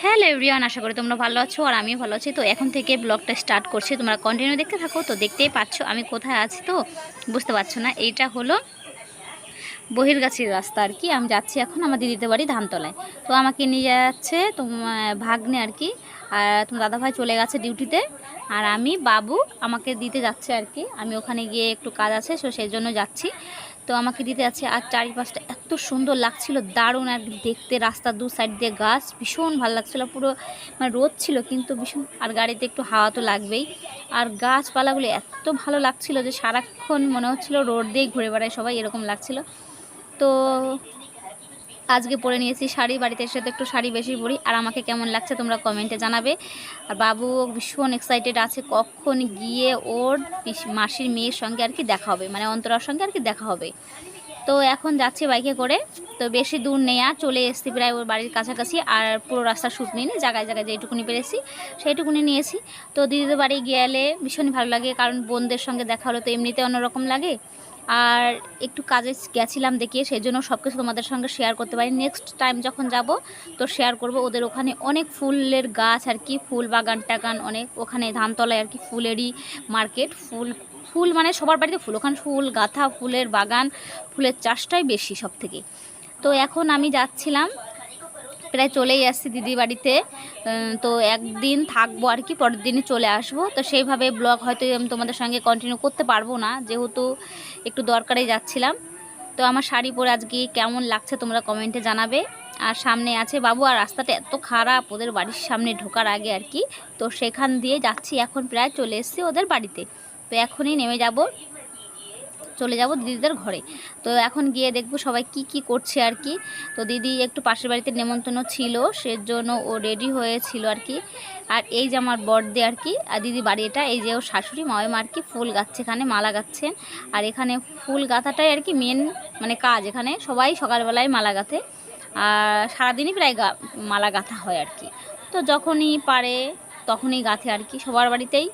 Hello everyone, আশা করি তোমরা ভালো আছো আর আমিও ভালো আছি। তো এখন থেকে ব্লগটা স্টার্ট করছি, তোমরা কন্টিনিউ দেখতে থাকো। তো দেখতেই পাচ্ছ আমি কোথায় আছি, তো বুঝতে পারছো না। এইটা হলো বহিরগাছির রাস্তা আর কি। আমি যাচ্ছি এখন আমার দিদিদের বাড়ি ধানতলায়। তো আমাকে নিয়ে যাচ্ছে ভাগ্নে আর কি। আর তোমার দাদাভাই চলে গেছে ডিউটিতে, আর আমি বাবু আমাকে দিতে যাচ্ছে আর কি। আমি ওখানে গিয়ে একটু কাজ আছে, তো সেই জন্য যাচ্ছি। তো আমাকে দিতে যাচ্ছে। আর চারিপাশটা এত সুন্দর লাগছিল, দারুণ আর দেখতে। রাস্তার দু সাইড দিয়ে গাছ, ভীষণ ভালো লাগছিলো। পুরো মানে রোদ ছিল কিন্তু ভীষণ, আর গাড়িতে একটু হাওয়া তো লাগবেই। আর গাছপালাগুলো এত ভালো লাগছিল যে সারাক্ষণ মনে হচ্ছিল রোড দিয়ে ঘুরে বেড়ায় সবাই, এরকম লাগছিল। তো আজকে পরে নিয়েছি শাড়ি, বাড়িতে এসে তো একটু শাড়ি বেশি পরি। আর আমাকে কেমন লাগছে তোমরা কমেন্টে জানাবে। আর বাবু ভীষণ এক্সাইটেড আছে, কখন গিয়ে ওর মাসির মেয়ের সঙ্গে আর কি দেখা হবে, মানে অন্তরার সঙ্গে আর কি দেখা হবে। তো এখন যাচ্ছি বাইকে করে। তো বেশি দূর নেই, আর চলে এসেছি প্রায় ওর বাড়ির কাছাকাছি। আর পুরো রাস্তা শ্যুট নিইনি, জায়গায় জায়গায় যেটুকুনি পেরেছি সেইটুকুনি নিয়েছি। তো দিদিদের বাড়ি গেলে ভীষণই ভালো লাগে, কারণ বোনদের সঙ্গে দেখা হলে তো এমনিতে অন্যরকম লাগে। আর একটু কাজে গেছিলাম দেখিয়ে, সেই জন্য সব কিছু তোমাদের সঙ্গে শেয়ার করতে পারি। নেক্সট টাইম যখন যাব তো শেয়ার করব। ওদের ওখানে অনেক ফুলের গাছ আর কি, ফুল বাগান টাগান অনেক ওখানে ধানতলায় আর কি। ফুলেরই মার্কেট, ফুল মানে সবার বাড়িতে ফুল, ওখানে ফুল গাঁথা, ফুলের বাগান, ফুলের চাষটাই বেশি সব থেকে। তো এখন আমি যাচ্ছিলাম, প্রায় চলেই আসছি দিদি বাড়িতে। তো একদিন থাকবো আর কি, পরের দিনই চলে আসবো। তো সেইভাবে ব্লগ হয়তো আমি তোমাদের সঙ্গে কন্টিনিউ করতে পারবো না, যেহেতু একটু দরকারে যাচ্ছিলাম। তো আমার শাড়ি পরে আজকে কেমন লাগছে তোমরা কমেন্টে জানাবে। আর সামনে আছে বাবু, আর রাস্তাটা এত খারাপ ওদের বাড়ির সামনে ঢোকার আগে আর কি। তো সেখান দিয়ে যাচ্ছি, এখন প্রায় চলে এসেছি ওদের বাড়িতে। তো এখনই নেমে চলে যাব দিদিদের ঘরে। তো এখন গিয়ে দেখবো সবাই কি কি করছে আর কি। তো দিদি একটু পাশের বাড়িতে নেমন্তন্ন ছিল, সেজন্য ও রেডি হয়েছিল আর কি। আর এই যে আমার বড়দি আর কি, আর দিদি বাড়ি এটা। এই যে ওর শাশুড়ি মাওয়ামা আর কি ফুল গাচ্ছে, এখানে মালা গাচ্ছেন। আর এখানে ফুল গাঁথাটাই আর কি মেন মানে কাজ। এখানে সবাই সকালবেলায় মালা গাঁথে, আর সারাদিনই প্রায় মালা গাঁথা হয় আর কি। তো যখনই পারে তখনই গাঁথে আর কি, সবার বাড়িতেই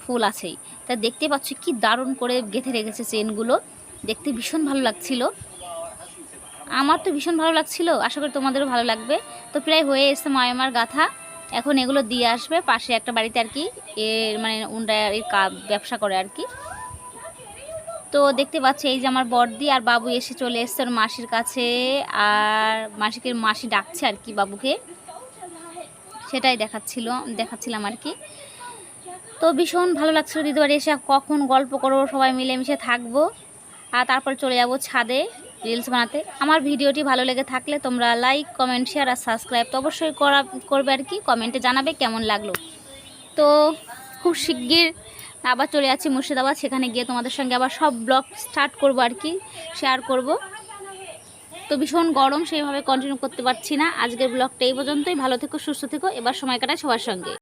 ফুল আছেই। তা দেখতে পাচ্ছি কি দারুণ করে গেঁথে রেখেছে চেনগুলো, দেখতে ভীষণ ভালো লাগছিল। আমার তো ভীষণ ভালো লাগছিল, আশা করি তোমাদেরও ভালো লাগবে। তো প্রায় হয়ে এসছে মায়ামার গাথা। এখন এগুলো দিয়ে আসবে পাশে একটা বাড়িতে আর কি, এর মানে উনরা এর ব্যবসা করে আর কি। তো দেখতে পাচ্ছি এই যে আমার বড়দি আর বাবু এসে চলে এসছে ওর মাসির কাছে। আর মাসি ডাকছে আর কি বাবুকে, সেটাই দেখাচ্ছিলাম আর কি। তো ভীষণ ভালো লাগছিল দিদি বাড়ি এসে, কখন গল্প করবো, সবাই মিলেমিশে থাকবো। আর তারপর চলে যাব ছাদে রিলস বানাতে। আমার ভিডিওটি ভালো লেগে থাকলে তোমরা লাইক, কমেন্ট, শেয়ার আর সাবস্ক্রাইব তো অবশ্যই করবে আর কি। কমেন্টে জানাবে কেমন লাগলো। তো খুব শিগগির আবার চলে যাচ্ছি মুর্শিদাবাদ, সেখানে গিয়ে তোমাদের সঙ্গে আবার সব ব্লগ স্টার্ট করব আর কি, শেয়ার করব। তো ভীষণ গরম, সেইভাবে কন্টিনিউ করতে পারছি না। আজকের ব্লগটা এই পর্যন্তই। ভালো থেকো, সুস্থ থেকো, এবার সময় কাটায় সবার সঙ্গে।